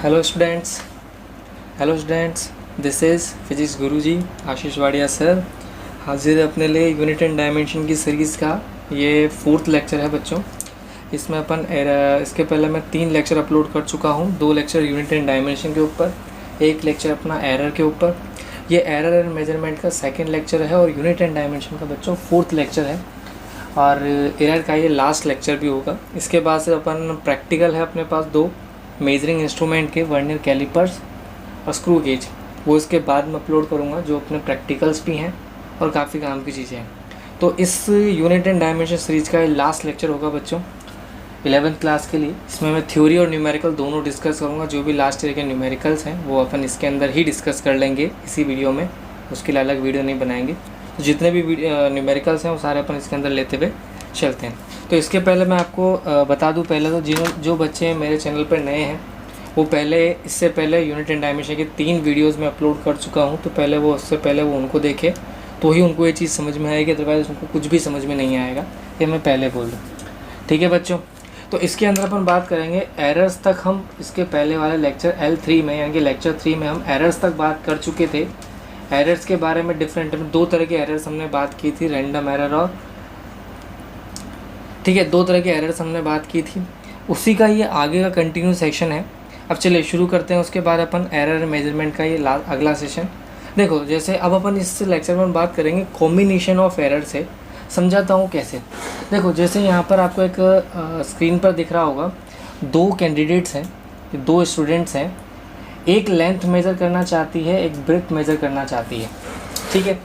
Hello students this is physics Guruji Ashish Wadia sir हाजिर है अपने लिए यूनिट एंड डायमेंशन की सीरीज़ का ये 4th लेक्चर है बच्चों। इसमें अपन इसके पहले मैं 3 लेक्चर अपलोड कर चुका हूँ। 2 लेक्चर यूनिट एंड डायमेंशन के ऊपर, 1 लेक्चर अपना एरर के ऊपर। ये एरर एंड मेजरमेंट का 2nd लेक्चर है और यूनिट एंड डायमेंशन का बच्चों 4th लेक्चर है और एरर का ये लास्ट लेक्चर भी होगा। इसके बाद से अपन प्रैक्टिकल है अपने पास 2 मेजरिंग इंस्ट्रूमेंट के, वर्नियर कैलिपर्स और स्क्रू गेज, वो इसके बाद में अपलोड करूँगा, जो अपने प्रैक्टिकल्स भी हैं और काफ़ी काम की चीज़ें हैं। तो इस यूनिट एंड डायमेंशन सीरीज़ का ये लास्ट लेक्चर होगा बच्चों 11th क्लास के लिए। इसमें मैं थ्योरी और न्यूमेरिकल दोनों डिस्कस करूँगा। जो भी लास्ट ईयर के न्यूमेरिकल्स हैं वो अपन इसके अंदर ही डिस्कस कर लेंगे इसी वीडियो में, उसके लिए अलग वीडियो नहीं बनाएंगे। तो जितने भी न्यूमेरिकल्स हैं वो सारे अपन इसके अंदर लेते हुए चलते हैं। तो इसके पहले मैं आपको बता दूं, पहले तो जो बच्चे मेरे चैनल पर नए हैं वो इससे पहले यूनिट एंड डायमेंशन के 3 वीडियोस में अपलोड कर चुका हूं। तो उससे पहले वो उनको देखे तो ही उनको ये चीज़ समझ में आएगी, अदरवाइज़ उनको कुछ भी समझ में नहीं आएगा। ये मैं पहले बोल दूँ, ठीक है बच्चों। तो इसके अंदर अपन बात करेंगे एरर्स तक। हम इसके पहले वाले लेक्चर L3 में यानी कि लेक्चर 3 में हम एरर्स तक बात कर चुके थे। एरर्स के बारे में डिफरेंट 2 तरह के एरर्स हमने बात की थी, रैंडम एरर और, ठीक है, 2 तरह के एरर्स हमने बात की थी। उसी का ये आगे का कंटिन्यू सेक्शन है। अब चलिए शुरू करते हैं। उसके बाद अपन एरर मेजरमेंट का ये अगला सेशन। देखो, जैसे अब अपन इस लेक्चर में बात करेंगे कॉम्बिनेशन ऑफ एरर से। समझाता हूँ कैसे। देखो, जैसे यहाँ पर आपको एक स्क्रीन पर दिख रहा होगा, 2 कैंडिडेट्स हैं, 2 स्टूडेंट्स हैं। एक लेंथ मेज़र करना चाहती है, एक ब्रेथ मेज़र करना चाहती है, ठीक है।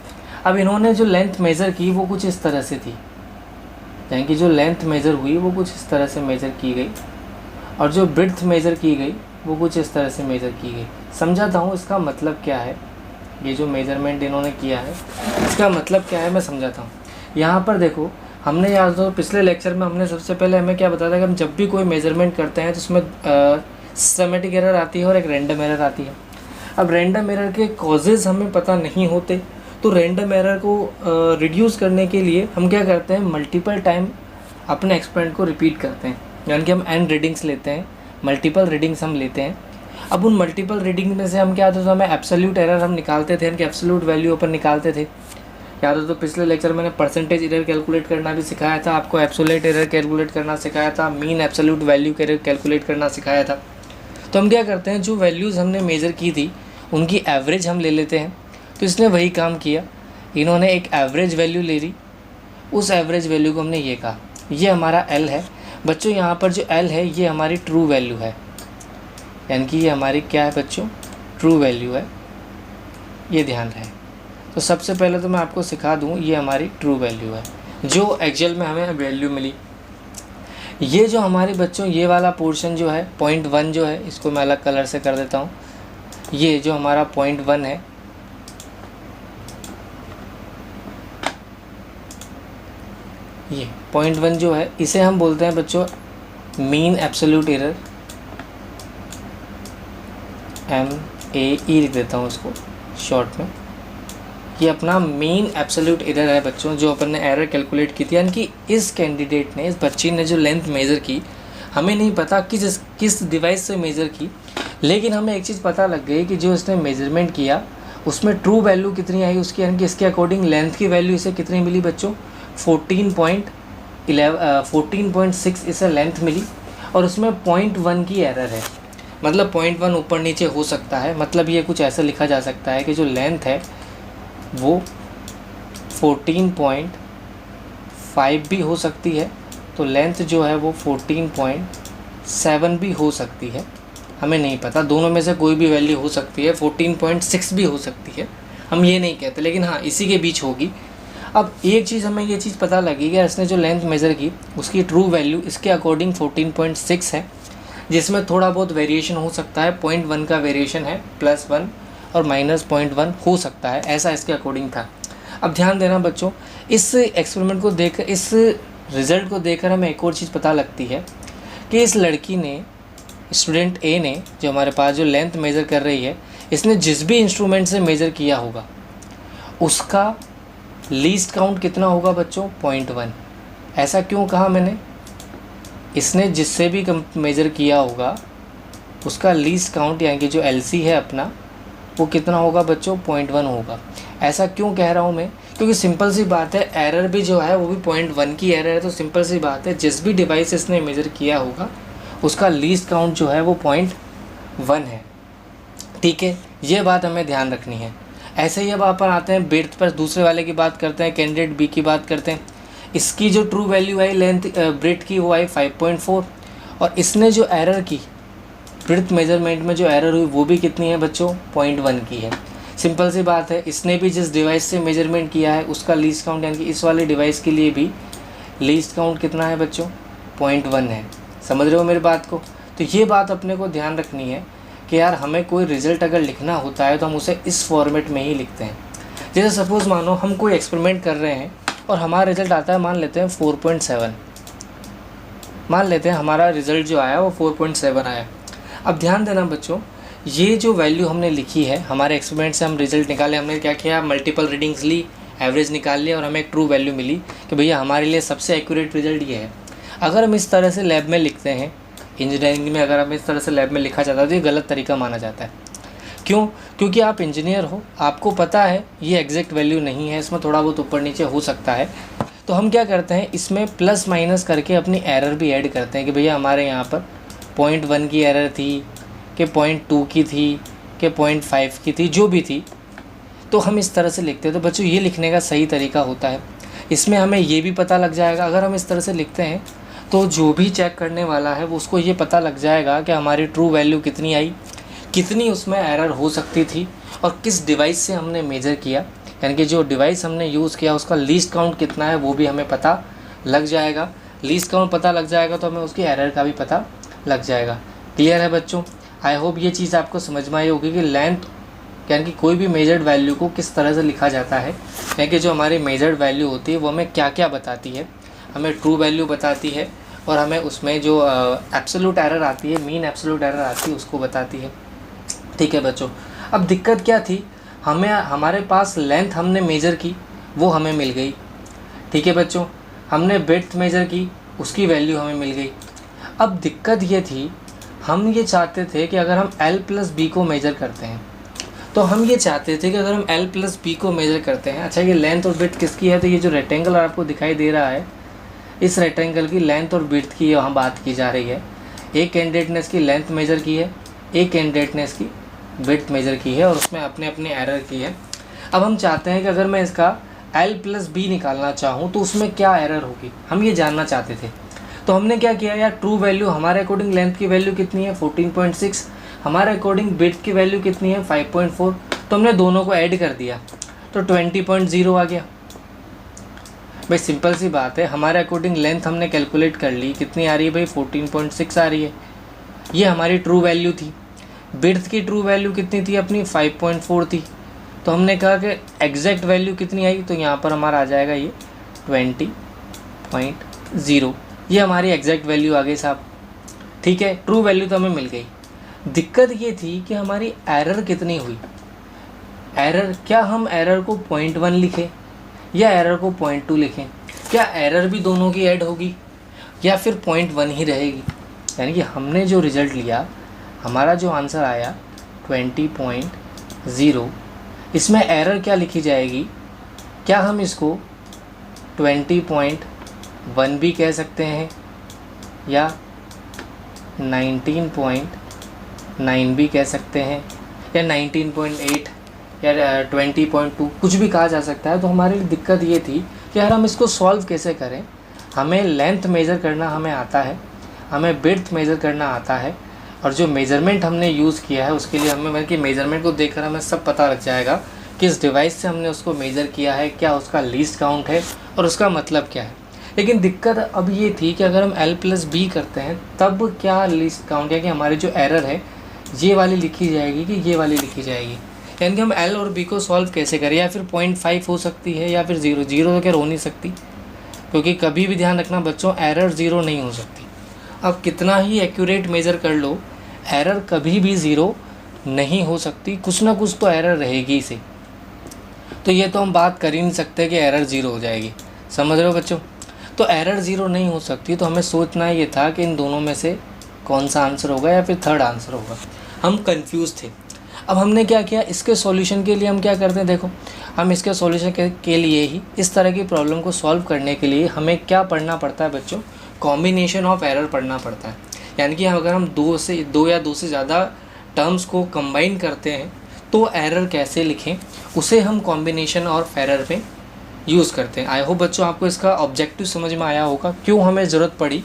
अब इन्होंने जो लेंथ मेज़र की वो कुछ इस तरह से थी, यानी कि जो लेंथ मेज़र हुई वो कुछ इस तरह से मेज़र की गई और जो ब्रेथ मेज़र की गई वो कुछ इस तरह से मेज़र की गई। समझाता हूँ इसका मतलब क्या है। ये जो मेज़रमेंट इन्होंने किया है इसका मतलब क्या है मैं समझाता हूँ। यहाँ पर देखो, हमने याद तो पिछले लेक्चर में हमने सबसे पहले हमें क्या बताया था कि हम जब भी कोई मेज़रमेंट करते हैं तो उसमें सिस्टमेटिक एरर आती है और एक रैंडम एरर आती है। अब रैंडम एरर के कॉजेज़ हमें पता नहीं होते, तो रैंडम एरर को रिड्यूस करने के लिए हम क्या करते हैं, मल्टीपल टाइम अपने एक्सपेरिमेंट को रिपीट करते हैं। यानी कि हम n रीडिंग्स लेते हैं, मल्टीपल रीडिंग्स हम लेते हैं। अब उन मल्टीपल रीडिंग में से हम क्या होता था, हमें एब्सोल्यूट एरर हम निकालते थे, यानी कि एब्सोल्यूट वैल्यू अपन निकालते थे। याद हो तो पिछले लेक्चर मैंने परसेंटेज एरर कैलकुलेट करना भी सिखाया था, आपको एब्सोल्यूट एरर कैलकुलेट करना सिखाया था, मीन एब्सोल्यूट वैल्यू कैलकुलेट करना सिखाया था। तो हम क्या करते हैं, जो वैल्यूज़ हमने मेज़र की थी उनकी एवरेज हम ले लेते हैं। तो इसने वही काम किया, इन्होंने एक एवरेज वैल्यू ले ली, उस एवरेज वैल्यू को हमने ये कहा ये हमारा L है। बच्चों, यहाँ पर जो L है ये हमारी ट्रू वैल्यू है, यानी कि ये हमारी क्या है बच्चों, ट्रू वैल्यू है, ये ध्यान रहे। तो सबसे पहले तो मैं आपको सिखा दूँ, ये हमारी ट्रू वैल्यू है जो एक्चुअल में हमें वैल्यू मिली। ये जो हमारे बच्चों ये वाला पोर्शन जो है 0.1 जो है, इसको मैं अलग कलर से कर देता हूँ। ये जो हमारा 0.1 है, ये 0.1 जो है इसे हम बोलते हैं बच्चों मीन एब्सोल्यूट एरर, MAE लिख देता हूँ इसको शॉर्ट में। ये अपना मीन एब्सोल्यूट एरर है बच्चों, जो अपन ने एरर कैलकुलेट की थी। यानी कि इस कैंडिडेट ने, इस बच्ची ने जो लेंथ मेज़र की, हमें नहीं पता किस डिवाइस से मेज़र की, लेकिन हमें एक चीज़ पता लग गई कि जो इसने मेज़रमेंट किया उसमें ट्रू वैल्यू कितनी आई उसकी, यानी कि इसके अकॉर्डिंग लेंथ की वैल्यू इसे कितनी मिली बच्चों, 14.6 इसे लेंथ मिली और उसमें 0.1 की एरर है। मतलब 0.1 ऊपर नीचे हो सकता है। मतलब ये कुछ ऐसा लिखा जा सकता है कि जो लेंथ है वो 14.5 भी हो सकती है, तो लेंथ जो है वो 14.7 भी हो सकती है, हमें नहीं पता। दोनों में से कोई भी वैल्यू हो सकती है, 14.6 भी हो सकती है, हम ये नहीं कहते, लेकिन हाँ इसी के बीच होगी। अब एक चीज़ हमें ये चीज़ पता लगी कि इसने जो लेंथ मेज़र की उसकी ट्रू वैल्यू इसके अकॉर्डिंग 14.6 है, जिसमें थोड़ा बहुत वेरिएशन हो सकता है। 0.1 का वेरिएशन है, +1 और -0.1 हो सकता है, ऐसा इसके अकॉर्डिंग था। अब ध्यान देना बच्चों, इस एक्सपेरिमेंट को देख, इस रिज़ल्ट को देखकर हमें एक और चीज़ पता लगती है कि इस लड़की ने, स्टूडेंट A ने, जो हमारे पास जो लेंथ मेज़र कर रही है, इसने जिस भी इंस्ट्रूमेंट से मेज़र किया होगा उसका लीस्ट काउंट कितना होगा बच्चों, 0.1। ऐसा क्यों कहा मैंने, इसने जिससे भी मेज़र किया होगा उसका लीस्ट काउंट यानी कि जो LC है अपना वो कितना होगा बच्चों, 0.1 होगा। ऐसा क्यों कह रहा हूँ मैं, क्योंकि सिंपल सी बात है, एरर भी जो है वो भी 0.1 की एरर है, तो सिंपल सी बात है जिस भी डिवाइस इसने मेजर किया होगा उसका लीस्ट काउंट जो है वो 0.1 है। ठीक है, ये बात हमें ध्यान रखनी है। ऐसे ही अब अपन आते हैं ब्रेड्थ पर, दूसरे वाले की बात करते हैं, कैंडिडेट बी की बात करते हैं। इसकी जो ट्रू वैल्यू आई लेंथ ब्रेड्थ की वो आई 5.4, और इसने जो एरर की ब्रेड्थ मेजरमेंट में जो एरर हुई वो भी कितनी है बच्चों, 0.1 की है। सिंपल सी बात है, इसने भी जिस डिवाइस से मेजरमेंट किया है उसका लीस्ट काउंट यानी कि इस वाले डिवाइस के लिए भी लीस्ट काउंट कितना है बच्चों, 0.1 है। समझ रहे हो मेरी बात को। तो ये बात अपने को ध्यान रखनी है कि यार हमें कोई रिज़ल्ट अगर लिखना होता है तो हम उसे इस फॉर्मेट में ही लिखते हैं। जैसे सपोज़ मानो हम कोई एक्सपेरिमेंट कर रहे हैं और हमारा रिज़ल्ट आता है, मान लेते हैं 4.7, मान लेते हैं हमारा रिज़ल्ट जो आया वो 4.7 आया। अब ध्यान देना बच्चों, ये जो वैल्यू हमने लिखी है, हमारे एक्सपेरिमेंट से हम रिज़ल्ट निकाले, हमने क्या किया, मल्टीपल रीडिंग्स ली, एवरेज निकाल लिया और हमें एक ट्रू वैल्यू मिली कि भैया हमारे लिए सबसे एक्यूरेट रिज़ल्ट ये है। अगर हम इस तरह से लैब में लिखते हैं, इंजीनियरिंग में अगर हम इस तरह से लैब में लिखा जाता है तो ये गलत तरीका माना जाता है। क्यों? क्योंकि आप इंजीनियर हो, आपको पता है ये एग्जैक्ट वैल्यू नहीं है, इसमें थोड़ा बहुत ऊपर नीचे हो सकता है। तो हम क्या करते हैं, इसमें प्लस माइनस करके अपनी एरर भी ऐड करते हैं कि भैया हमारे यहाँ पर 0.1 की एरर थी, कि 0.2 की थी, कि 0.5 की थी, जो भी थी, तो हम इस तरह से लिखते हैं। तो बच्चों ये लिखने का सही तरीका होता है। इसमें हमें ये भी पता लग जाएगा, अगर हम इस तरह से लिखते हैं तो जो भी चेक करने वाला है वो उसको ये पता लग जाएगा कि हमारी ट्रू वैल्यू कितनी आई, कितनी उसमें एरर हो सकती थी और किस डिवाइस से हमने मेजर किया, यानी कि जो डिवाइस हमने यूज़ किया उसका लीस्ट काउंट कितना है वो भी हमें पता लग जाएगा। लीस्ट काउंट पता लग जाएगा तो हमें उसकी एरर का भी पता लग जाएगा। क्लियर है बच्चों? आई होप ये चीज़ आपको समझ में आई होगी कि लेंथ यानी कि कोई भी मेजर्ड वैल्यू को किस तरह से लिखा जाता है, यानी कि जो हमारी मेजर्ड वैल्यू होती है वो हमें क्या क्या बताती है। हमें ट्रू वैल्यू बताती है और हमें उसमें जो एब्सोल्यूट एरर आती है, मीन एब्सोल्यूट एरर आती है, उसको बताती है। ठीक है बच्चों, अब दिक्कत क्या थी, हमारे पास लेंथ हमने मेजर की वो हमें मिल गई। ठीक है बच्चों, हमने ब्रेड्थ मेजर की उसकी वैल्यू हमें मिल गई। अब दिक्कत ये थी, हम ये चाहते थे कि अगर हम L+B को मेजर करते हैं तो हम ये चाहते थे कि अगर हम L+B को मेजर करते हैं, अच्छा ये लेंथ और ब्रेड्थ किसकी है, तो ये जो रेक्टेंगल आपको दिखाई दे रहा है इस रेक्टेंगल की लेंथ और ब्रेड्थ की यहाँ बात की जा रही है। एक कैंडिडेट ने इसकी लेंथ मेजर की है, एक कैंडिडेट ने इसकी ब्रेड्थ मेजर की है और उसमें अपने अपने एरर की है। अब हम चाहते हैं कि अगर मैं इसका L+B निकालना चाहूँ तो उसमें क्या एरर होगी, हम ये जानना चाहते थे। तो हमने क्या किया यार, ट्रू वैल्यू हमारे अकॉर्डिंग लेंथ की वैल्यू कितनी है 14.6, हमारे अकॉर्डिंग ब्रेड्थ की वैल्यू कितनी है 5.4, तो हमने दोनों को ऐड कर दिया तो 20.0 आ गया। भाई सिंपल सी बात है, हमारे अकॉर्डिंग लेंथ हमने कैलकुलेट कर ली, कितनी आ रही है भाई 14.6 आ रही है, ये हमारी ट्रू वैल्यू थी। ब्रेड्थ की ट्रू वैल्यू कितनी थी अपनी 5.4 थी, तो हमने कहा कि एग्जैक्ट वैल्यू कितनी आई, तो यहाँ पर हमारा आ जाएगा ये 20.0, ये हमारी एग्जैक्ट वैल्यू आ गई साहब। ठीक है, ट्रू वैल्यू तो हमें मिल गई। दिक्कत ये थी कि हमारी एरर कितनी हुई। एरर, क्या हम एरर को 0.1 लिखें या एरर को 0.2 लिखें, क्या एरर भी दोनों की ऐड होगी या फिर 0.1 ही रहेगी। यानी कि हमने जो रिज़ल्ट लिया, हमारा जो आंसर आया 20.0, इसमें एरर क्या लिखी जाएगी, क्या हम इसको 20.1 भी कह सकते हैं या 19.9 भी कह सकते हैं या 19.8 या 20.2, कुछ भी कहा जा सकता है। तो हमारी दिक्कत ये थी कि यार हम इसको सॉल्व कैसे करें। हमें लेंथ मेज़र करना हमें आता है, हमें ब्रेड्थ मेज़र करना आता है, और जो मेज़रमेंट हमने यूज़ किया है उसके लिए हमें कि मेज़रमेंट को देखकर हमें सब पता लग जाएगा किस डिवाइस से हमने उसको मेज़र किया है, क्या उसका लीस्ट काउंट है और उसका मतलब क्या है। लेकिन दिक्कत अब ये थी कि अगर हम L+B करते हैं तब क्या लीस्ट काउंट है कि हमारी जो एरर है ये वाली लिखी जाएगी कि ये वाली लिखी जाएगी, यानी कि हम L और B को सॉल्व कैसे करें। या फिर 0.5 हो सकती है या फिर 0 तो क्या हो नहीं सकती, क्योंकि कभी भी ध्यान रखना बच्चों, एरर 0 नहीं हो सकती। अब कितना ही एक्यूरेट मेज़र कर लो, एरर कभी भी 0 नहीं हो सकती, कुछ ना कुछ तो एरर रहेगी इसे। तो ये तो हम बात कर ही नहीं सकते कि एरर 0 हो जाएगी। समझ रहे हो बच्चों? तो एरर 0 नहीं हो सकती, तो हमें सोचना ये था कि इन दोनों में से कौन सा आंसर होगा या फिर थर्ड आंसर होगा, हम कंफ्यूज थे। अब हमने क्या किया, इसके सॉल्यूशन के लिए हम क्या करते हैं, देखो हम इसके सॉल्यूशन के लिए ही, इस तरह की प्रॉब्लम को सॉल्व करने के लिए हमें क्या पढ़ना पड़ता है बच्चों, कॉम्बिनेशन ऑफ एरर पढ़ना पड़ता है। यानी कि अगर हम दो या दो से ज़्यादा टर्म्स को कंबाइन करते हैं तो एरर कैसे लिखें, उसे हम कॉम्बिनेशन ऑफ एरर में यूज़ करते हैं। आई होप बच्चों आपको इसका ऑब्जेक्टिव समझ में आया होगा, क्यों हमें ज़रूरत पड़ी।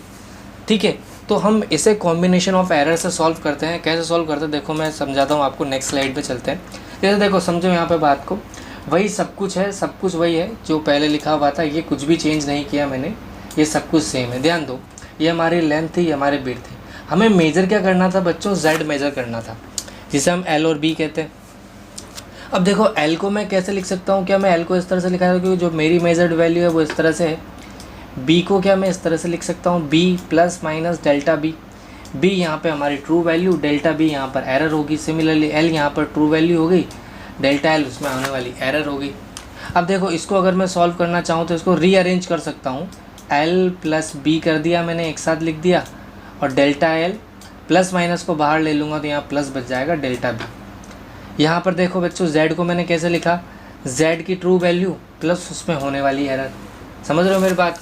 ठीक है, तो हम इसे कॉम्बिनेशन ऑफ एरर से सॉल्व करते हैं। कैसे सॉल्व करते हैं देखो मैं समझाता हूँ आपको, नेक्स्ट स्लाइड पे चलते हैं। जैसे देखो समझो यहाँ पे बात को, वही सब कुछ है, सब कुछ वही है जो पहले लिखा हुआ था, ये कुछ भी चेंज नहीं किया मैंने, ये सब कुछ सेम है। ध्यान दो, ये हमारी लेंथ थी, ये हमारे विड्थ थी। हमें मेजर क्या करना था बच्चों, z मेजर करना था, जिसे हम l और b कहते हैं। अब देखो l को मैं कैसे लिख सकता हूँ, क्या मैं l को इस तरह से लिखा है क्योंकि जो मेरी मेजर्ड वैल्यू है वो इस तरह से है। b को क्या मैं इस तरह से लिख सकता हूँ, b plus minus delta b। b यहाँ पे हमारी ट्रू वैल्यू, डेल्टा b यहाँ पर एरर होगी। सिमिलरली l यहाँ पर ट्रू वैल्यू हो गई, डेल्टा l उसमें आने वाली एरर होगी। अब देखो इसको अगर मैं सॉल्व करना चाहूँ तो इसको रीअरेंज कर सकता हूँ, l प्लस b कर दिया मैंने, एक साथ लिख दिया, और डेल्टा l प्लस माइनस को बाहर ले लूँगा तो यहाँ प्लस बच जाएगा डेल्टा b। यहाँ पर देखो बच्चों z को मैंने कैसे लिखा, z की ट्रू वैल्यू प्लस उसमें होने वाली एरर। समझ रहे हो मेरी बात।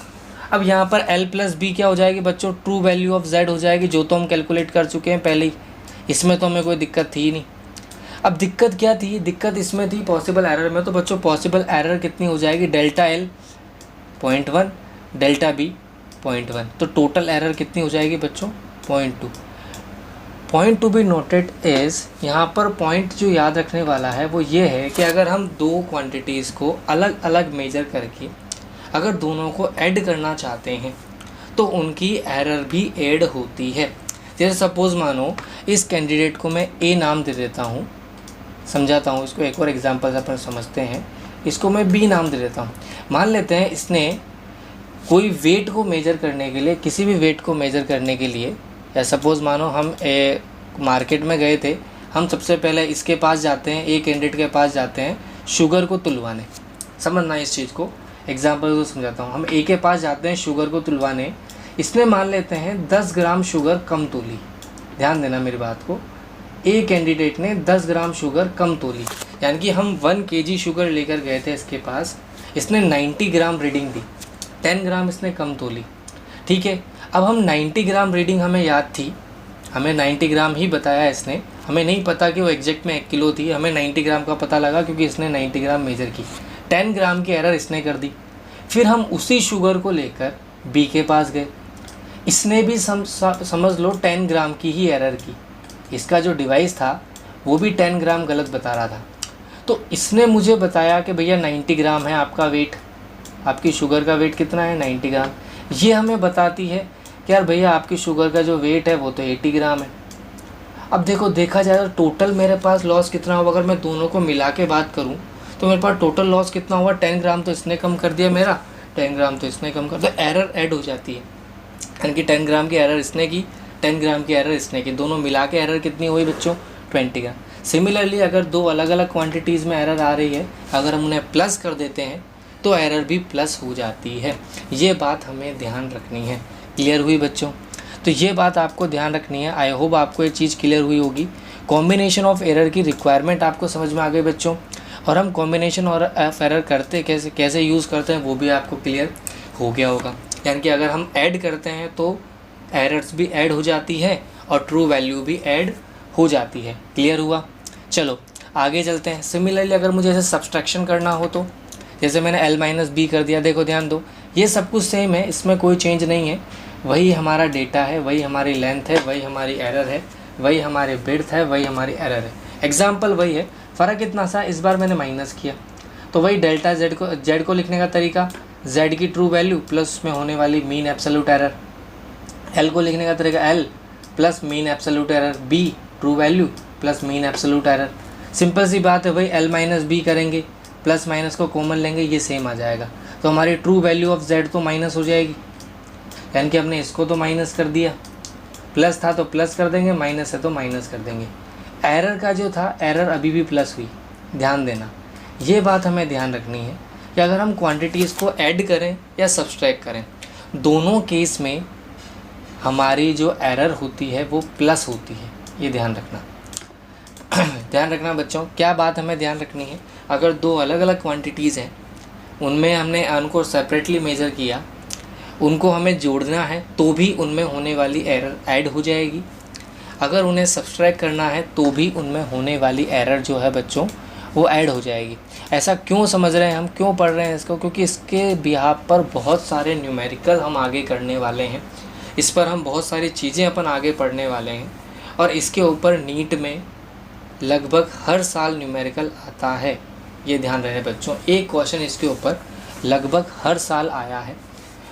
अब यहाँ पर l प्लस बी क्या हो जाएगी बच्चों, ट्रू वैल्यू ऑफ z हो जाएगी, जो तो हम कैलकुलेट कर चुके हैं पहले ही, इसमें तो हमें कोई दिक्कत थी ही नहीं। अब दिक्कत क्या थी, दिक्कत इसमें थी पॉसिबल एरर में। तो बच्चों पॉसिबल एरर कितनी हो जाएगी, डेल्टा l 0.1, डेल्टा b 0.1, तो टोटल एरर कितनी हो जाएगी बच्चों 0.2। Point to be noted is, यहाँ पर पॉइंट जो याद रखने वाला है वो ये है कि अगर हम दो क्वांटिटीज़ को अलग अलग मेजर करके अगर दोनों को ऐड करना चाहते हैं तो उनकी एरर भी ऐड होती है। जैसे सपोज़ मानो इस कैंडिडेट को मैं ए नाम दे देता हूँ, समझाता हूँ इसको, एक और एग्जांपल से अपन समझते हैं। इसको मैं बी नाम दे देता हूँ। मान लेते हैं इसने कोई वेट को मेजर करने के लिए, किसी भी वेट को मेजर करने के लिए, या सपोज़ मानो हम मार्केट में गए थे, हम सबसे पहले इसके पास जाते हैं, ए कैंडिडेट के पास जाते हैं शुगर को तुलवाने। समझना इस चीज़ को, एग्जांपल को समझाता हूँ। हम ए के पास जाते हैं शुगर को तुलवाने, इसने मान लेते हैं 10 ग्राम शुगर कम तोली। ध्यान देना मेरी बात को, ए कैंडिडेट ने 10 ग्राम शुगर कम तोली, यानी कि हम 1 kg शुगर लेकर गए थे इसके पास, इसने 90 ग्राम रीडिंग दी, 10 ग्राम इसने कम तोली। ठीक है, अब हम 90 ग्राम रीडिंग हमें याद थी, हमें 90 ग्राम ही बताया इसने, हमें नहीं पता कि वो एग्जैक्ट में 1 किलो थी, हमें 90 ग्राम का पता लगा क्योंकि इसने 90 ग्राम मेजर की। 10 ग्राम की एरर इसने कर दी। फिर हम उसी शुगर को लेकर बी के पास गए, इसने भी समझ लो 10 ग्राम की ही एरर की। इसका जो डिवाइस था वो भी 10 ग्राम गलत बता रहा था। तो इसने मुझे बताया कि भैया 90 ग्राम है आपका वेट, आपकी शुगर का वेट कितना है 90 ग्राम। ये हमें बताती है कि यार भैया आपकी शुगर का जो वेट है वो तो 80 ग्राम है। अब देखो देखा जाए तो टोटल मेरे पास लॉस कितना होगा, अगर मैं दोनों को मिला के बात करूं तो मेरे पास टोटल लॉस कितना हुआ, 10 ग्राम तो इसने कम कर दिया मेरा, 10 ग्राम तो इसने कम कर दिया, तो एरर ऐड हो जाती है। यानी कि 10 ग्राम की एरर इसने की, 10 ग्राम की एरर इसने की, दोनों मिला के एरर कितनी हुई बच्चों 20 ग्राम। सिमिलरली अगर दो अलग अलग क्वांटिटीज़ में एरर आ रही है, अगर हम उन्हें प्लस कर देते हैं तो एरर भी प्लस हो जाती है। ये बात हमें ध्यान रखनी है। क्लियर हुई बच्चों? तो ये बात आपको ध्यान रखनी है। आई होप आपको ये चीज़ क्लियर हुई होगी। कॉम्बिनेशन ऑफ एरर की रिक्वायरमेंट आपको समझ में आ गई बच्चों, और हम कॉम्बिनेशन ऑफ एरर करते कैसे यूज़ करते हैं वो भी आपको क्लियर हो गया होगा। यानी कि अगर हम ऐड करते हैं तो एरर्स भी ऐड हो जाती है और ट्रू वैल्यू भी ऐड हो जाती है। क्लियर हुआ? चलो आगे चलते हैं। सिमिलरली अगर मुझे ऐसे सब्सट्रैक्शन करना हो तो जैसे मैंने l माइनस बी कर दिया, देखो ध्यान दो, ये सब कुछ सेम है, इसमें कोई चेंज नहीं है। वही हमारा डेटा है, वही हमारी लेंथ है, वही हमारी एरर है, वही हमारे विड्थ है, वही हमारी एरर है। एग्जाम्पल वही है, फ़र्क इतना सा इस बार मैंने माइनस किया, तो वही डेल्टा जेड को लिखने का तरीका, z की ट्रू वैल्यू प्लस में होने वाली मीन एब्सोल्यूट एरर। l को लिखने का तरीका l plus mean absolute error, b true value plus mean absolute error. Simple सी बात है, वही l माइनस बी करेंगे, प्लस माइनस को कॉमन लेंगे, ये सेम आ जाएगा। तो हमारी ट्रू वैल्यू ऑफ z तो माइनस हो जाएगी, यानी कि हमने इसको तो माइनस कर दिया, प्लस था तो प्लस कर देंगे, माइनस है तो माइनस कर देंगे। एरर का जो था, एरर अभी भी प्लस हुई। ध्यान देना, ये बात हमें ध्यान रखनी है कि अगर हम क्वांटिटीज़ को ऐड करें या सब्सट्रैक्ट करें, दोनों केस में हमारी जो एरर होती है वो प्लस होती है, ये ध्यान रखना। ध्यान रखना बच्चों, क्या बात हमें ध्यान रखनी है, अगर दो अलग अलग क्वांटिटीज़ हैं उनमें हमने उनको सेपरेटली मेज़र किया, उनको हमें जोड़ना है तो भी उनमें होने वाली एरर ऐड हो जाएगी। अगर उन्हें सब्सट्रैक्ट करना है तो भी उनमें होने वाली एरर जो है बच्चों वो ऐड हो जाएगी। ऐसा क्यों समझ रहे हैं हम, क्यों पढ़ रहे हैं इसको, क्योंकि इसके बिहाफ पर बहुत सारे न्यूमेरिकल हम आगे करने वाले हैं, इस पर हम बहुत सारी चीज़ें अपन आगे पढ़ने वाले हैं। और इसके ऊपर नीट में लगभग हर साल न्यूमेरिकल आता है, ये ध्यान रहे बच्चों। एक क्वेश्चन इसके ऊपर लगभग हर साल आया है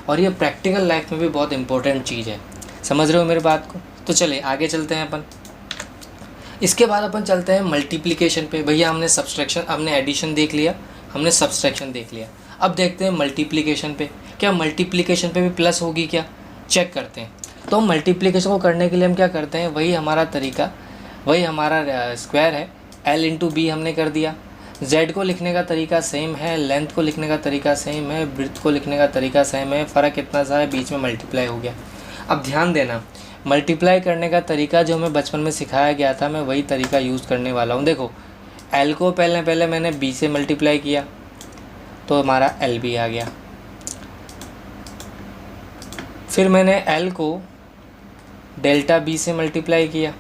और ये प्रैक्टिकल लाइफ में भी बहुत इंपॉर्टेंट चीज़ है। समझ रहे हो मेरी बात को? तो चलिए आगे चलते हैं अपन। इसके बाद अपन चलते हैं मल्टीप्लिकेशन पे। भैया हमने सब्सट्रैक्शन, हमने एडिशन देख लिया, हमने सब्सट्रैक्शन देख लिया, अब देखते हैं मल्टीप्लिकेशन पे। क्या मल्टीप्लिकेशन पे भी प्लस होगी क्या, चेक करते हैं। तो मल्टीप्लिकेशन को करने के लिए हम क्या करते हैं, वही हमारा तरीका, वही हमारा स्क्वायर है, l इंटू बी हमने कर दिया। z को लिखने का तरीका सेम है, लेंथ को लिखने का तरीका सेम है, ब्रेड्थ को लिखने का तरीका सेम है, फ़र्क इतना सा है बीच में मल्टीप्लाई हो गया। अब ध्यान देना, मल्टीप्लाई करने का तरीका जो हमें बचपन में सिखाया गया था, मैं वही तरीका यूज़ करने वाला हूँ। देखो l को पहले मैंने b से मल्टीप्लाई किया तो हमारा l भी आ गया, फिर मैंने l को डेल्टा b से मल्टीप्लाई किया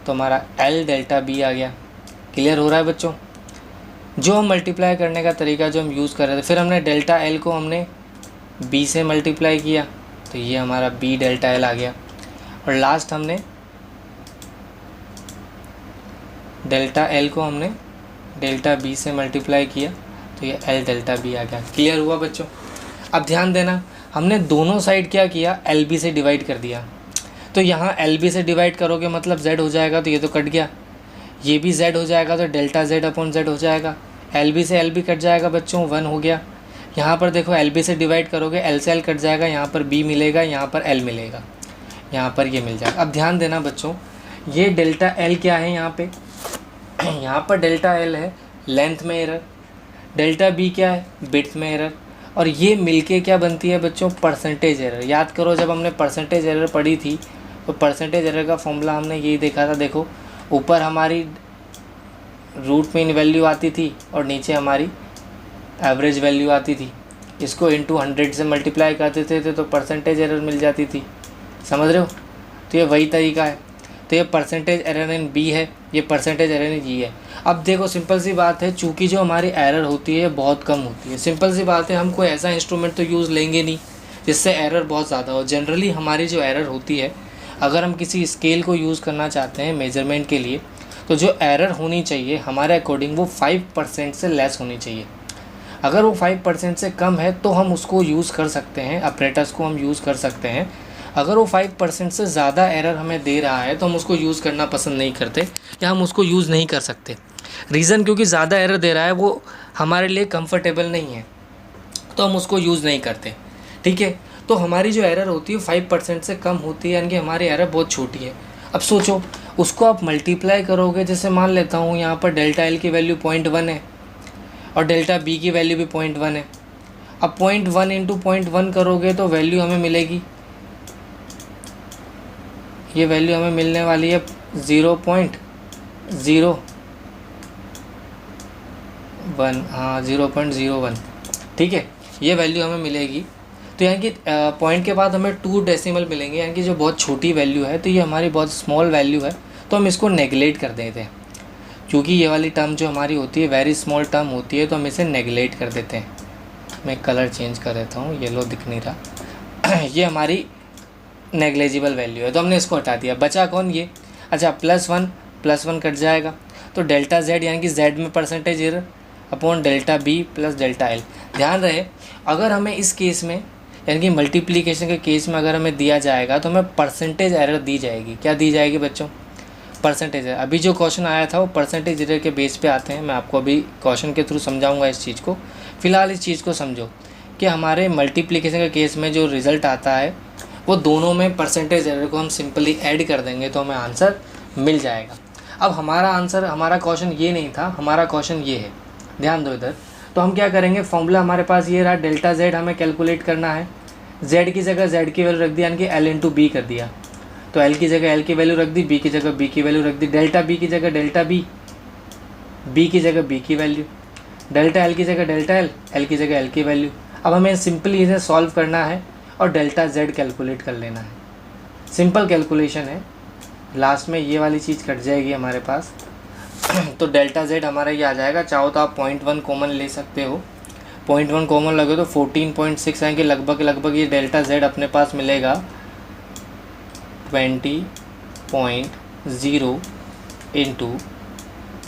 तो हमारा l डेल्टा b आ गया। क्लियर हो रहा है बच्चों? जो हम मल्टीप्लाई करने का तरीका जो हम यूज़ कर रहे थे, फिर हमने डेल्टा l को हमने b से मल्टीप्लाई किया तो ये हमारा b डेल्टा l आ गया, और लास्ट हमने डेल्टा l को हमने डेल्टा b से मल्टीप्लाई किया तो ये l डेल्टा b आ गया। क्लियर हुआ बच्चों? अब ध्यान देना, हमने दोनों साइड क्या किया, LB से डिवाइड कर दिया। तो यहाँ LB से डिवाइड करोगे मतलब Z हो जाएगा, तो ये तो कट गया, ये भी Z हो जाएगा तो डेल्टा Z अपॉन Z हो जाएगा। LB से LB कट जाएगा बच्चों, 1 हो गया। यहाँ पर देखो LB से डिवाइड करोगे L से L कट जाएगा, यहाँ पर B मिलेगा, यहाँ पर L मिलेगा, यहाँ पर ये मिल जाएगा। अब ध्यान देना बच्चों, ये डेल्टा L क्या है यहाँ पे, यहाँ पर डेल्टा L है लेंथ में एरर, डेल्टा B क्या है ब्रेड्थ में एरर, और ये मिलके क्या बनती है बच्चों, परसेंटेज एरर। याद करो जब हमने परसेंटेज एरर पढ़ी थी तो परसेंटेज एरर का फॉर्मूला हमने यही देखा था। देखो ऊपर हमारी रूट मीन वैल्यू आती थी और नीचे हमारी एवरेज वैल्यू आती थी, इसको इंटू 100 से मल्टीप्लाई करते थे तो परसेंटेज एरर मिल जाती थी। समझ रहे हो? तो ये वही तरीका है। तो ये परसेंटेज एरर इन बी है, ये परसेंटेज एरर इन जी है। अब देखो सिंपल सी बात है, चूँकि जो हमारी एरर होती है बहुत कम होती है, सिंपल सी बात है, हम कोई ऐसा इंस्ट्रूमेंट तो यूज़ लेंगे नहीं जिससे एरर बहुत ज़्यादा हो। जनरली हमारी जो एरर होती है, अगर हम किसी स्केल को यूज़ करना चाहते हैं मेजरमेंट के लिए, तो जो एरर होनी चाहिए हमारे अकॉर्डिंग वो 5% से लेस होनी चाहिए। अगर वो 5% से कम है तो हम उसको यूज़ कर सकते हैं, ऑपरेटर्स को हम यूज़ कर सकते हैं। अगर वो 5% से ज़्यादा एरर हमें दे रहा है तो हम उसको यूज़ करना पसंद नहीं करते या हम उसको यूज़ नहीं कर सकते। रीज़न क्योंकि ज़्यादा एरर दे रहा है वो हमारे लिए कंफर्टेबल नहीं है, तो हम उसको यूज़ नहीं करते। ठीक है, तो हमारी जो एरर होती है 5% से कम होती है, यानी कि हमारी एरर बहुत छोटी है। अब सोचो उसको आप मल्टीप्लाई करोगे, जैसे मान लेता हूँ यहाँ पर डेल्टा L की वैल्यू 0.1 है और डेल्टा B की वैल्यू भी 0.1 है। अब 0.1 इंटू 0.1 करोगे तो वैल्यू हमें मिलेगी, ये वैल्यू हमें मिलने वाली है 0.01, हाँ 0.01। ठीक है, ये वैल्यू हमें मिलेगी। तो यानी कि पॉइंट के बाद हमें 2 डेसिमल मिलेंगे, यानी कि जो बहुत छोटी वैल्यू है, तो ये हमारी बहुत स्मॉल वैल्यू है, तो हम इसको नेगलेक्ट कर देते हैं। क्योंकि ये वाली टर्म जो हमारी होती है वेरी स्मॉल टर्म होती है, तो हम इसे नेगलेक्ट कर देते हैं। मैं कलर चेंज कर देता हूँ, येलो दिख नहीं रहा। ये हमारी नेग्लेजिबल वैल्यू है, तो हमने इसको हटा दिया। बचा कौन, ये। अच्छा +1 कट जाएगा, तो डेल्टा Z यानी कि Z में percentage error upon delta B plus delta L। ध्यान रहे, अगर हमें इस केस में यानी कि मल्टीप्लिकेशन के केस में अगर हमें दिया जाएगा तो हमें परसेंटेज एरर दी जाएगी। क्या दी जाएगी बच्चों, परसेंटेज एरर। अभी जो क्वेश्चन आया था वो परसेंटेज एरर के बेस पे आते हैं, मैं आपको अभी क्वेश्चन के थ्रू समझाऊंगा इस चीज़ को। फ़िलहाल इस चीज़ को समझो कि हमारे मल्टीप्लिकेशन के केस में जो रिज़ल्ट आता है वो दोनों में परसेंटेज एरर को हम सिंपली ऐड कर देंगे तो हमें आंसर मिल जाएगा। अब हमारा आंसर, हमारा क्वेश्चन ये नहीं था, हमारा क्वेश्चन ये है, ध्यान दो इधर। तो हम क्या करेंगे, फॉर्मूला हमारे पास ये रहा, डेल्टा Z हमें कैलकुलेट करना है, z की जगह z की वैल्यू रख दी, यानी कि l इंटू बी कर दिया। तो l की जगह l की वैल्यू रख दी, b की जगह b की वैल्यू रख दी, डेल्टा b की जगह डेल्टा b की जगह b की वैल्यू, डेल्टा l की जगह डेल्टा l की जगह l की वैल्यू। अब हमें सिंपली इसे सॉल्व करना है और डेल्टा z कैलकुलेट कर लेना है। सिंपल कैलकुलेशन है, लास्ट में ये वाली चीज़ कट जाएगी हमारे पास। तो डेल्टा z हमारा ये आ जाएगा। चाहो तो आप 0.1 कॉमन ले सकते हो, 0.1 कॉमन लगे तो 14.6 आएंगे लगभग ये डेल्टा z अपने पास मिलेगा 20.0 इंटू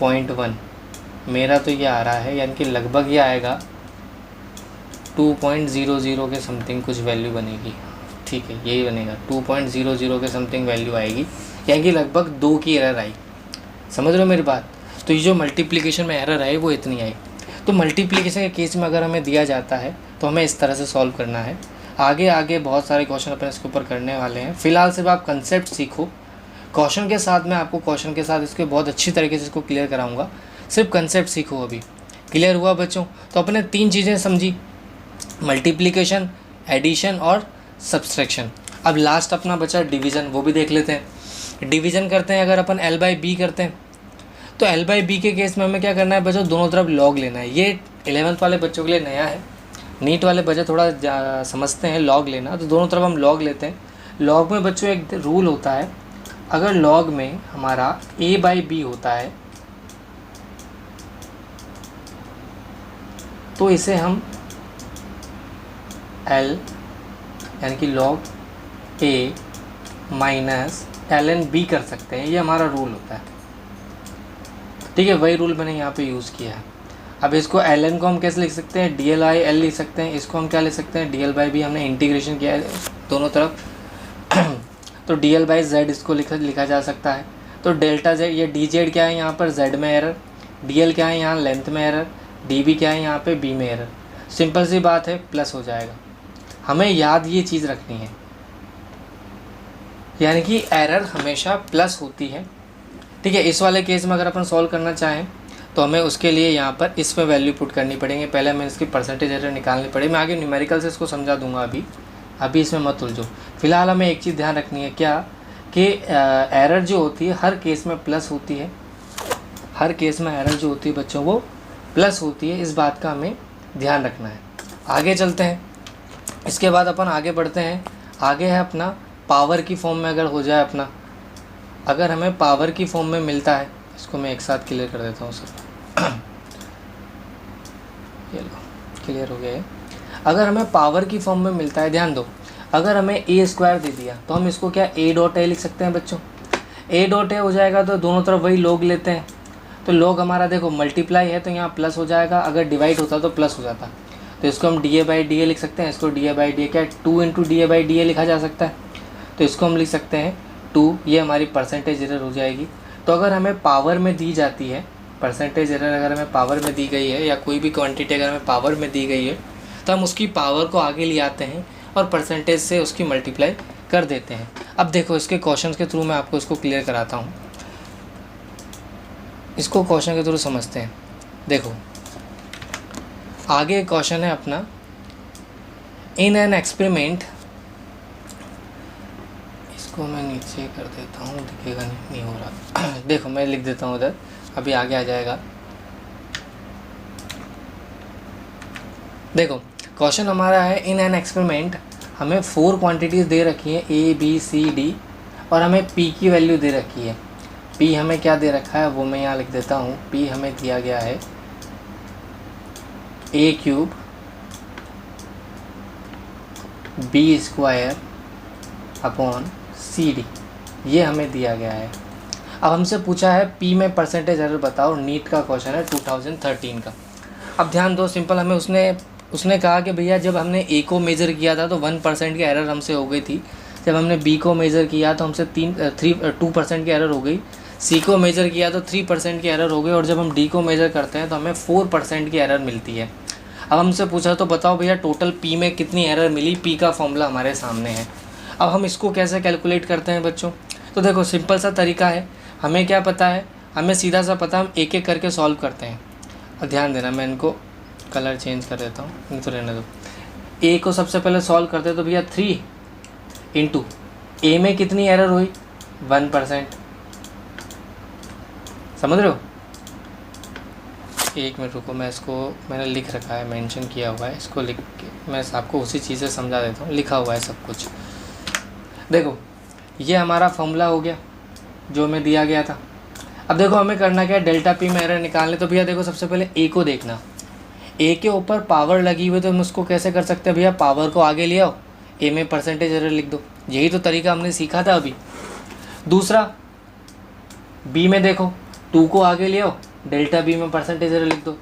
0.1। मेरा तो ये आ रहा है, यानी कि लगभग ये आएगा 2.00 के समथिंग कुछ वैल्यू बनेगी। ठीक है, यही बनेगा 2.00 के समथिंग वैल्यू आएगी, यानी कि लगभग 2 की एरर आई। समझ रहे हो मेरी बात? तो ये जो मल्टीप्लिकेशन में एरर आई वो इतनी आई। तो मल्टीप्लिकेशन के केस में अगर हमें दिया जाता है तो हमें इस तरह से सॉल्व करना है। आगे बहुत सारे क्वेश्चन अपने इसके ऊपर करने वाले हैं। फ़िलहाल सिर्फ आप कंसेप्ट सीखो, क्वेश्चन के साथ मैं आपको क्वेश्चन के साथ इसके बहुत अच्छी तरीके से इसको क्लियर कराऊंगा। सिर्फ कंसेप्ट सीखो। अभी क्लियर हुआ बच्चों? तो अपने 3 चीज़ें समझी, मल्टीप्लिकेशन, एडिशन और सब्सट्रैक्शन। अब लास्ट अपना बचा डिवीज़न, वो भी देख लेते हैं। डिवीज़न करते हैं अगर अपन l बाई बी करते हैं तो l बाई बी के केस में हमें क्या करना है बच्चों? दोनों तरफ लॉग लेना है। ये 11th वाले बच्चों के लिए नया है, नीट वाले बच्चे थोड़ा समझते हैं लॉग लेना। तो दोनों तरफ हम लॉग लेते हैं। लॉग में बच्चों एक रूल होता है, अगर लॉग में हमारा a बाई बी होता है तो इसे हम l यानी कि log a minus ln b कर सकते हैं। ये हमारा रूल होता है। ठीक है, वही रूल मैंने यहाँ पे यूज़ किया है। अब इसको ln को हम कैसे लिख सकते हैं? dl/l लिख सकते हैं। इसको हम क्या लिख सकते हैं? dl by B. हमने इंटीग्रेशन किया है दोनों तरफ तो dl बाई z इसको लिखा जा सकता है। तो डेल्टा z, ये dz क्या है यहाँ पर? z में एरर, dl क्या है यहाँ? लेंथ में एरर, db क्या है यहाँ पे? b में एरर। सिंपल सी बात है, प्लस हो जाएगा। हमें याद ये चीज़ रखनी है, यानी कि एरर हमेशा प्लस होती है। ठीक है, इस वाले केस में अगर अपन सॉल्व करना चाहें तो हमें उसके लिए यहाँ पर इसमें वैल्यू पुट करनी पड़ेंगे। पहले हमें इसकी परसेंटेज एरर निकालनी पड़ेगी। मैं आगे न्यूमेरिकल से इसको समझा दूंगा, अभी इसमें मत उलझो। फिलहाल हमें एक चीज़ ध्यान रखनी है, क्या कि एरर जो होती है हर केस में प्लस होती है। हर केस में एरर जो होती है बच्चों वो प्लस होती है, इस बात का हमें ध्यान रखना है। आगे चलते हैं, इसके बाद अपन आगे बढ़ते हैं। आगे है अपना पावर की फॉर्म में अगर हो जाए अपना, अगर हमें पावर की फॉर्म में मिलता है, इसको मैं एक साथ क्लियर कर देता हूँ सर। ये लो, क्लियर हो गया है। अगर हमें पावर की फॉर्म में मिलता है, ध्यान दो, अगर हमें a स्क्वायर दे दिया तो हम इसको क्या a डॉट a लिख सकते हैं बच्चों? a डॉट a हो जाएगा तो दोनों तरफ वही लॉग लेते हैं। तो लॉग हमारा देखो मल्टीप्लाई है तो यहाँ प्लस हो जाएगा, अगर डिवाइड होता तो प्लस हो जाता। तो इसको हम D A by D A लिख सकते हैं। इसको D A by D A क्या 2 into D A by D A लिखा जा सकता है। तो इसको हम लिख सकते हैं 2, ये हमारी परसेंटेज एरर हो जाएगी। तो अगर हमें पावर में दी जाती है परसेंटेज एरर, अगर हमें पावर में दी गई है या कोई भी क्वांटिटी अगर हमें पावर में दी गई है तो हम उसकी पावर को आगे ले आते हैं और परसेंटेज से उसकी मल्टीप्लाई कर देते हैं। अब देखो इसके क्वेश्चन के थ्रू मैं आपको इसको क्लियर कराता हूँ। इसको क्वेश्चन के थ्रू समझते हैं। देखो आगे क्वेश्चन है अपना, इन एन एक्सपेरिमेंट, इसको मैं नीचे कर देता हूँ, दिखेगा नहीं हो रहा। देखो मैं लिख देता हूँ उधर, अभी आगे आ जाएगा। देखो क्वेश्चन हमारा है, इन एन एक्सपेरिमेंट हमें 4 क्वांटिटीज़ दे रखी है A B C D और हमें P की वैल्यू दे रखी है। P हमें क्या दे रखा है वो मैं यहाँ लिख देता हूँ। P हमें दिया गया है A cube B square upon CD, ये हमें दिया गया है। अब हमसे पूछा है P में परसेंटेज एरर बताओ, नीट का क्वेश्चन है 2013 का। अब ध्यान दो, सिंपल हमें उसने कहा कि भैया जब हमने A को मेज़र किया था तो 1% की एरर हमसे हो गई थी। जब हमने B को मेज़र किया तो हमसे 2% की एरर हो गई। C को मेज़र किया तो 3% की एरर हो गई। और जब हम D को मेज़र करते हैं तो हमें 4% की एरर मिलती है। अब हमसे पूछा तो बताओ भैया टोटल P में कितनी एरर मिली। P का फॉर्मूला हमारे सामने है। अब हम इसको कैसे कैलकुलेट करते हैं बच्चों? तो देखो सिंपल सा तरीका है, हमें क्या पता है, हमें सीधा सा पता, हम एक एक करके सॉल्व करते हैं। और ध्यान देना, मैं इनको कलर चेंज कर देता हूँ, नहीं तो रहने दो। ए को सबसे पहले सॉल्व करते तो भैया 3 इंटू ए में कितनी एरर हुई 1%, समझ रहे हो। एक मिनट रुको, मैं इसको मैंने लिख रखा है, मेंशन किया हुआ है, इसको लिख के मैं आपको उसी चीज़ से समझा देता हूँ, लिखा हुआ है सब कुछ। देखो ये हमारा फॉर्मूला हो गया जो हमें दिया गया था। अब देखो हमें करना क्या है, डेल्टा पी में एरर निकालने। तो भैया देखो सबसे पहले ए को देखना, ए के ऊपर पावर लगी हुई, तो हम उसको कैसे कर सकते हैं भैया, पावर को आगे ले आओ, ए में परसेंटेज एरर लिख दो, यही तो तरीका हमने सीखा था अभी। दूसरा बी में देखो 2 को आगे ले आओ, डेल्टा बी में परसेंटेज एरर लिख दो।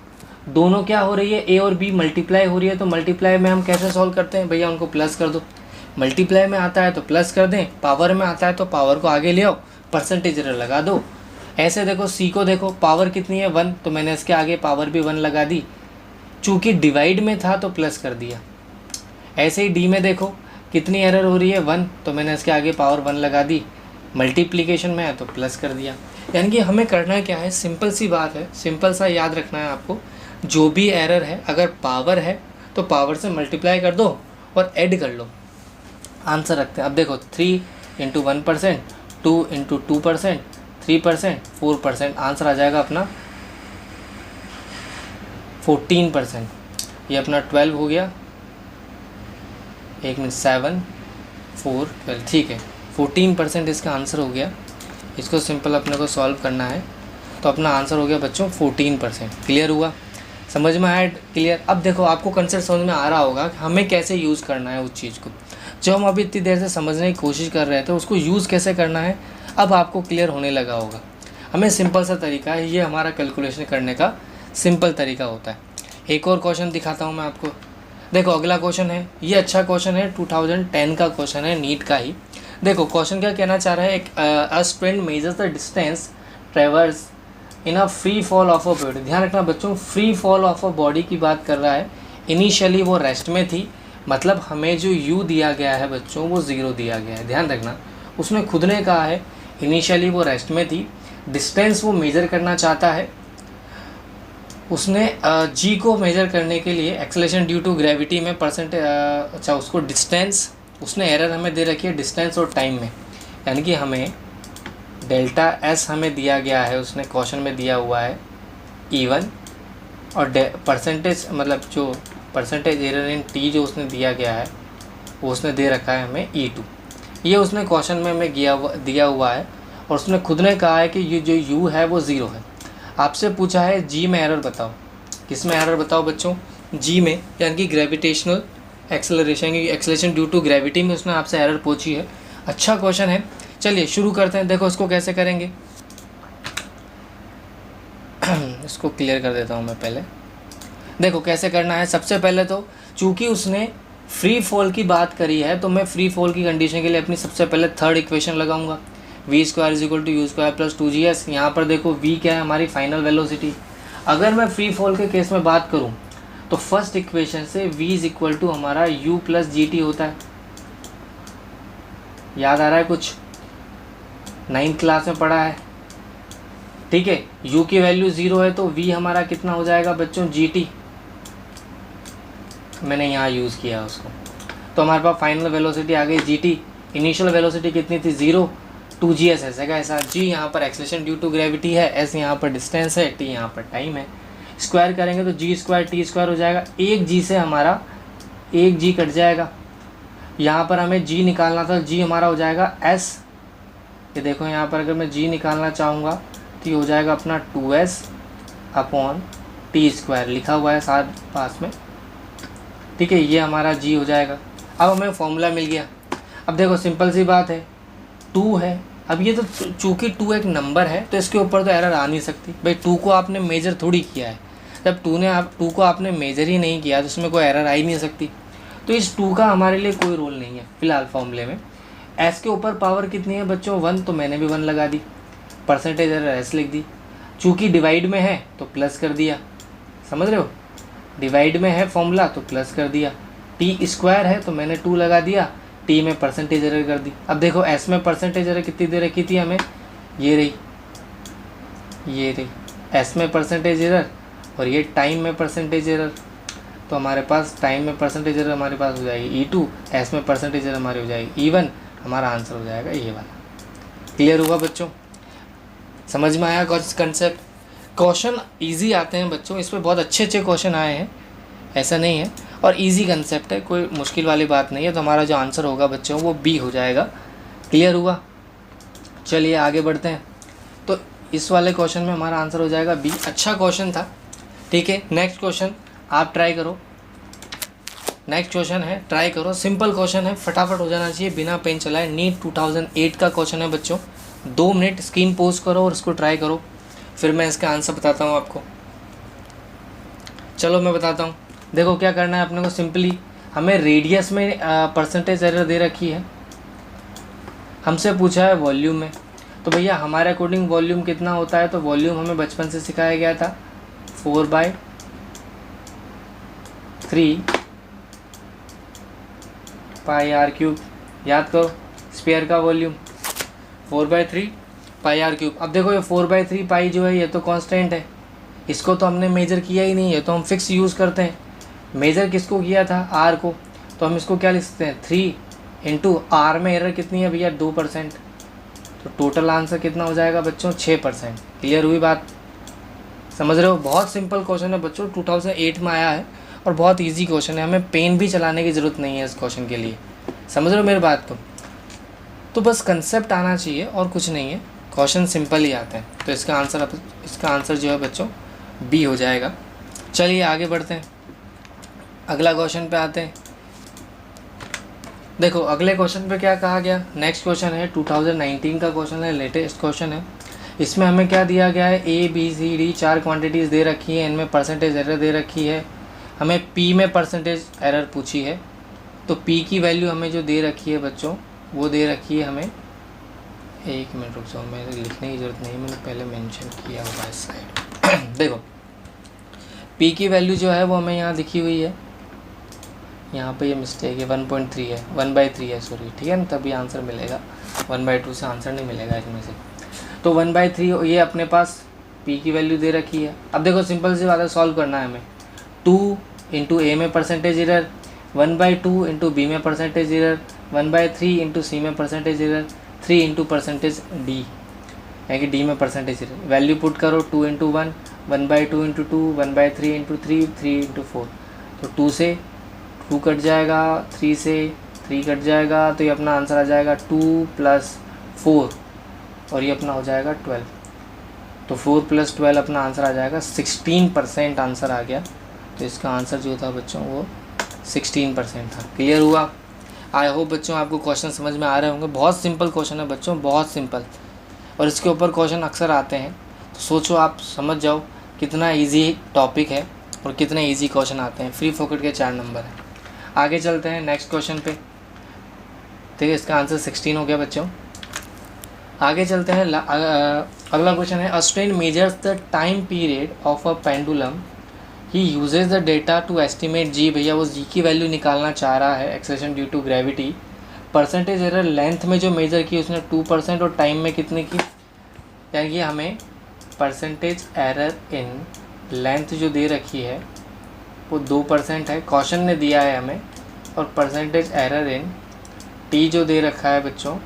दोनों क्या हो रही है, ए और बी मल्टीप्लाई हो रही है, तो मल्टीप्लाई में हम कैसे सॉल्व करते हैं भैया, उनको प्लस कर दो। मल्टीप्लाई में आता है तो प्लस कर दें, पावर में आता है तो पावर को आगे ले आओ, परसेंटेज एरर लगा दो। ऐसे देखो सी को देखो, पावर कितनी है 1, तो मैंने इसके आगे पावर भी 1 लगा दी, चूँकि डिवाइड में था तो प्लस कर दिया। ऐसे ही डी में देखो कितनी एरर हो रही है 1, तो मैंने इसके आगे पावर 1 लगा दी, मल्टीप्लिकेशन में है तो प्लस कर दिया। यानी कि हमें करना क्या है, सिंपल सी बात है, सिंपल सा याद रखना है आपको, जो भी एरर है अगर पावर है तो पावर से मल्टीप्लाई कर दो और ऐड कर लो, आंसर रखते हैं। अब देखो 3 इंटू 1%, 2 इंटू 2%, 3%, 4%, आंसर आ जाएगा अपना 14%। ये अपना 12 हो गया, 1 मिनट 7 4 12, ठीक है 14% इसका आंसर हो गया। इसको सिंपल अपने को सॉल्व करना है, तो अपना आंसर हो गया बच्चों 14%। क्लियर हुआ, समझ में आया क्लियर। अब देखो आपको कंसेप्ट समझ में आ रहा होगा कि हमें कैसे यूज़ करना है उस चीज़ को, जो हम अभी इतनी देर से समझने की कोशिश कर रहे थे उसको यूज़ कैसे करना है अब आपको क्लियर होने लगा होगा। हमें सिंपल सा तरीका है, ये हमारा कैलकुलेशन करने का सिंपल तरीका होता है। एक और क्वेश्चन दिखाता हूँ मैं आपको। देखो अगला क्वेश्चन है, ये अच्छा क्वेश्चन है, 2010 का क्वेश्चन है, नीट का ही। देखो क्वेश्चन क्या कहना चाह रहा है, एक a student measures the distance ट्रेवर्स in a free fall of a body. ध्यान रखना बच्चों, free fall of a body की बात कर रहा है। इनिशियली वो रेस्ट में थी, मतलब हमें जो u दिया गया है बच्चों वो 0 दिया गया है। ध्यान रखना, उसने खुद ने कहा है इनिशियली वो रेस्ट में थी, डिस्टेंस वो मेज़र करना चाहता है। उसने g को मेज़र करने के लिए एक्सेलरेशन ड्यू टू ग्रेविटी में परसेंटेज, अच्छा उसको डिस्टेंस, उसने एरर हमें दे रखी है डिस्टेंस और टाइम में, यानी कि हमें डेल्टा एस हमें दिया गया है, उसने क्वेश्चन में दिया हुआ है E1, और परसेंटेज मतलब जो परसेंटेज एरर इन टी जो उसने दिया गया है वो उसने दे रखा है हमें E2। ये उसने क्वेश्चन में हमें दिया हुआ है, और उसने खुद ने कहा है कि ये जो u है वो 0 है। आपसे पूछा है g में एरर बताओ, किस में एरर बताओ बच्चों, g में, यानी कि ग्रेविटेशनल एक्सेलरेशन की एक्सेलरेशन ड्यू टू ग्रेविटी में उसने आपसे एरर पूछी है। अच्छा क्वेश्चन है, चलिए शुरू करते हैं। देखो इसको कैसे करेंगे इसको क्लियर कर देता हूँ मैं पहले। देखो कैसे करना है, सबसे पहले तो चूँकि उसने फ्री फॉल की बात करी है तो मैं फ्री फॉल की कंडीशन के लिए अपनी सबसे पहले थर्ड इक्वेशन लगाऊंगा, v square is equal to u square plus 2gs। यहाँ पर देखो v क्या है, हमारी फाइनल वेलोसिटी। अगर मैं फ्री फॉल के केस में बात करूँ तो फर्स्ट इक्वेशन से v इज इक्वल टू हमारा u प्लस gt होता है। याद आ रहा है कुछ, 9th क्लास में पढ़ा है, ठीक है। u की वैल्यू 0 है तो v हमारा कितना हो जाएगा बच्चों, gt। मैंने यहाँ यूज़ किया उसको, तो हमारे पास फाइनल वेलोसिटी आ गई gt। इनिशियल वेलोसिटी कितनी थी 0, 2gs ऐसा का ऐसा। g यहाँ पर एक्सेलरेशन ड्यू टू ग्रेविटी है, s यहाँ पर डिस्टेंस है, t यहाँ पर टाइम है। स्क्वायर करेंगे तो g स्क्वायर t स्क्वायर हो जाएगा, एक g से हमारा एक g कट जाएगा। यहाँ पर हमें g निकालना था, g हमारा हो जाएगा s। ये देखो यहाँ पर अगर मैं g निकालना चाहूँगा तो ये हो जाएगा अपना 2s अपॉन टी स्क्वायर, लिखा हुआ है साथ पास में, ठीक है। ये हमारा g हो जाएगा। अब हमें फॉर्मूला मिल गया। अब देखो सिंपल सी बात है, 2 है। अब ये तो चूँकि 2 एक नंबर है तो इसके ऊपर तो एरर आ नहीं सकती भाई, 2 को आपने मेजर थोड़ी किया है। जब 2 को आपने मेजर ही नहीं किया तो उसमें कोई एरर आ ही नहीं सकती। तो इस 2 का हमारे लिए कोई रोल नहीं है फिलहाल फॉर्मूले में। s के ऊपर पावर कितनी है बच्चों 1, तो मैंने भी 1 लगा दी, परसेंटेज एरर s लिख दी। चूँकि डिवाइड में है तो प्लस कर दिया, समझ रहे हो, डिवाइड में है फॉर्मूला तो प्लस कर दिया। टी स्क्वायर है तो मैंने 2 लगा दिया, टी में परसेंटेज एरर कर दी। अब देखो एस में परसेंटेज एरर कितनी दे रखी थी हमें, ये रही एस में परसेंटेज एरर, और ये टाइम में परसेंटेज एरर। तो हमारे पास टाइम में परसेंटेज एरर हमारे पास हो जाएगी E2, एस में परसेंटेज एरर हमारी हो जाएगी E1, हमारा आंसर हो जाएगा ये वाला। क्लियर हुआ बच्चों? समझ में आया कंसेप्ट? क्वेश्चन इजी आते हैं बच्चों, इस पर बहुत अच्छे अच्छे क्वेश्चन आए हैं, ऐसा नहीं है, और इजी कंसेप्ट है, कोई मुश्किल वाली बात नहीं है। तो हमारा जो आंसर होगा बच्चों वो बी हो जाएगा। क्लियर हुआ? चलिए आगे बढ़ते हैं। तो इस वाले क्वेश्चन में हमारा आंसर हो जाएगा बी। अच्छा क्वेश्चन था, ठीक है। नेक्स्ट क्वेश्चन आप ट्राई करो। नेक्स्ट क्वेश्चन है, ट्राई करो, सिंपल क्वेश्चन है, फटाफट हो जाना चाहिए बिना पेन चलाए। नीट 2008 का क्वेश्चन है बच्चों। 2 मिनट स्क्रीन पोज करो और इसको ट्राई करो, फिर मैं इसका आंसर बताता हूँ आपको। चलो मैं बताता हूँ। देखो क्या करना है अपने को, सिंपली हमें रेडियस में परसेंटेज एरर दे रखी है, हमसे पूछा है वॉल्यूम में। तो भैया हमारे अकॉर्डिंग वॉल्यूम कितना होता है, तो वॉल्यूम हमें बचपन से सिखाया गया था 4/3 पाई आर क्यूब। याद करो स्फीयर का वॉल्यूम 4/3 पाई आर क्यूब। अब देखो ये 4/3 पाई जो है ये तो कांस्टेंट है, इसको तो हमने मेजर किया ही नहीं है, तो हम फिक्स यूज़ करते हैं। मेजर किसको किया था, आर को, तो हम इसको क्या लिख सकते हैं 3 इंटू आर में एरर कितनी है भैया 2%, तो टोटल आंसर कितना हो जाएगा बच्चों 6%। क्लियर हुई बात? समझ रहे हो? बहुत सिंपल क्वेश्चन है बच्चों, 2008 में आया है और बहुत इजी क्वेश्चन है, हमें पेन भी चलाने की ज़रूरत नहीं है इस क्वेश्चन के लिए। समझ रहे हो मेरी बात को? तो बस कंसेप्ट आना चाहिए और कुछ नहीं है, क्वेश्चन सिंपल ही आते हैं। तो इसका आंसर जो है बच्चों बी हो जाएगा। चलिए आगे बढ़ते हैं, अगला क्वेश्चन पे आते हैं। देखो अगले क्वेश्चन पे क्या कहा गया, नेक्स्ट क्वेश्चन है 2019 का क्वेश्चन है, लेटेस्ट क्वेश्चन है। इसमें हमें क्या दिया गया है, ABCD 4 क्वांटिटीज़ दे रखी है, इनमें परसेंटेज एरर दे रखी है, हमें P में परसेंटेज एरर पूछी है। तो P की वैल्यू हमें जो दे रखी है बच्चों वो दे रखी है हमें, 1 मिनट रुक जाओ, मेरे लिखने की ज़रूरत नहीं, मैंने पहले मेंशन किया हुआ है साइड। देखो P की वैल्यू जो है वो हमें यहाँ दिखी हुई है, यहाँ पे ये मिस्टेक है, 1.3 है, 1/3 है सॉरी, ठीक है ना, तभी आंसर मिलेगा, 1/2 से आंसर नहीं मिलेगा इसमें से। तो 1/3 ये अपने पास P की वैल्यू दे रखी है। अब देखो सिंपल सी बात है, सॉल्व करना है हमें। 2 इंटू ए में परसेंटेज एरर, 1/2 इंटू बी में परसेंटेज एरर, 1/3 इंटू सी में percentage error, 3 into percentage D, यानी कि डी में परसेंटेज एरर। वैल्यू पुट करो, 2 इंटू 1, 1/2 इंटू 2, 1/3 इंटू 3, 3 इंटू 4। तो 2 से 2 कट जाएगा, 3 से 3 कट जाएगा, तो ये अपना आंसर आ जाएगा 2 + 4 और ये अपना हो जाएगा 12। तो 4 + 12 अपना आंसर आ जाएगा 16% आंसर आ गया। तो इसका आंसर जो था बच्चों वो 16% था। क्लियर हुआ? आई होप बच्चों आपको क्वेश्चन समझ में आ रहे होंगे। बहुत सिंपल क्वेश्चन है बच्चों, बहुत सिंपल, और इसके ऊपर क्वेश्चन अक्सर आते हैं। तो सोचो आप समझ जाओ कितना इजी टॉपिक है और कितने इजी क्वेश्चन आते हैं। फ्री फोकट के 4 नंबर हैं। आगे चलते हैं नेक्स्ट क्वेश्चन पे। ठीक है, इसका आंसर 16 हो गया बच्चों। आगे चलते हैं, अगला क्वेश्चन है, a strain measures the time period of a pendulum, he uses the data to estimate G. भैया वो जी की वैल्यू निकालना चाह रहा है, acceleration due to gravity. Percentage error length में जो मेजर की उसने 2% और टाइम में कितने की, यानी कि हमें परसेंटेज एरर इन लेंथ जो दे रखी है वो 2% है, क्वेश्चन ने दिया है हमें, और परसेंटेज एरर इन टी जो दे रखा है बच्चों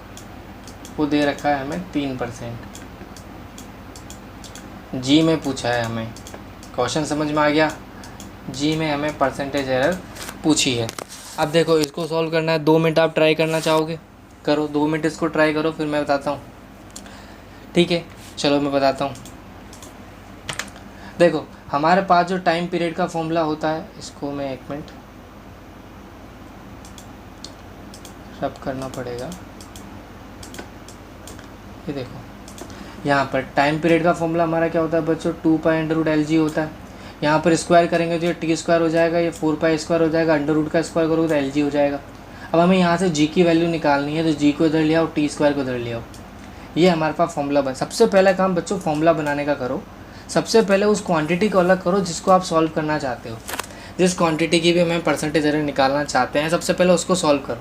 वो दे रखा है हमें 3%। जी में पूछा है हमें, क्वेश्चन समझ में आ गया? जी में हमें परसेंटेज एरर पूछी है। अब देखो इसको सॉल्व करना है, 2 मिनट आप ट्राई करना चाहोगे, करो 2 मिनट इसको ट्राई करो, फिर मैं बताता हूँ। ठीक है, चलो मैं बताता हूँ। देखो हमारे पास जो टाइम पीरियड का फॉर्मूला होता है, इसको मैं 1 मिनट रब करना पड़ेगा। ये देखो यहाँ पर टाइम पीरियड का फॉर्मूला हमारा क्या होता है बच्चों, 2π/LG होता है। यहाँ पर स्क्वायर करेंगे तो ये t² हो जाएगा, ये 4π² हो जाएगा, अंडर रूट का स्क्वायर करोगे तो LG हो जाएगा। अब हमें यहाँ से g की वैल्यू निकालनी है, तो g को इधर ले आओ, t² को इधर ले आओ। ये हमारे पास फॉर्मूला बन। सबसे पहला काम बच्चों फॉर्मूला बनाने का करो, सबसे पहले उस क्वांटिटी को अलग करो जिसको आप सॉल्व करना चाहते हो। जिस क्वांटिटी की भी हमें परसेंटेज एरर निकालना चाहते हैं, सबसे पहले उसको सॉल्व करो।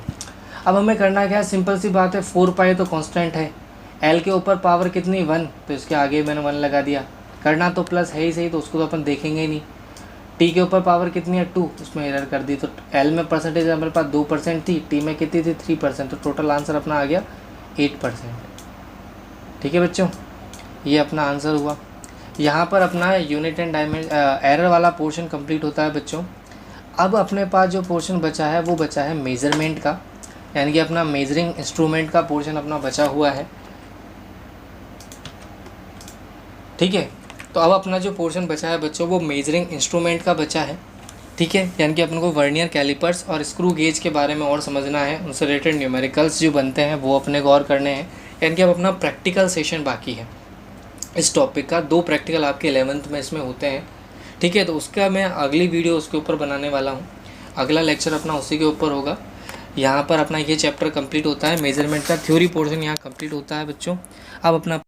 अब हमें करना क्या है, सिंपल सी बात है, 4π तो कांस्टेंट है, L के ऊपर पावर कितनी 1, तो इसके आगे मैंने 1 लगा दिया। करना तो प्लस है ही सही, तो उसको तो अपन देखेंगे ही नहीं। टी के ऊपर पावर कितनी है 2, उसमें एरर कर दी। तो एल में परसेंटेज हमारे पास 2% थी, टी में कितनी थी 3%, तो टोटल आंसर अपना आ गया 8%। ठीक है बच्चों, ये अपना आंसर हुआ। यहाँ पर अपना यूनिट एंड एरर वाला पोर्शन कंप्लीट होता है बच्चों। अब अपने पास जो पोर्शन बचा है वो बचा है मेज़रमेंट का, यानी कि अपना मेजरिंग इंस्ट्रूमेंट का पोर्शन अपना बचा हुआ है। ठीक है, तो अब अपना जो पोर्शन बचा है बच्चों वो मेजरिंग इंस्ट्रूमेंट का बचा है। ठीक है, यानी कि अपन को वर्नियर कैलिपर्स और स्क्रू गेज के बारे में और समझना है, उनसे रिलेटेड न्यूमेरिकल्स जो बनते हैं वो अपने को और करने हैं। यानी कि अब अपना प्रैक्टिकल सेशन बाकी है इस टॉपिक का। 2 प्रैक्टिकल आपके 11th में इसमें होते हैं। ठीक है, तो उसका मैं अगली वीडियो उसके ऊपर बनाने वाला हूँ, अगला लेक्चर अपना उसी के ऊपर होगा। यहाँ पर अपना ये चैप्टर कंप्लीट होता है, मेजरमेंट का थ्योरी पोर्शन यहाँ कंप्लीट होता है बच्चों। अब अपना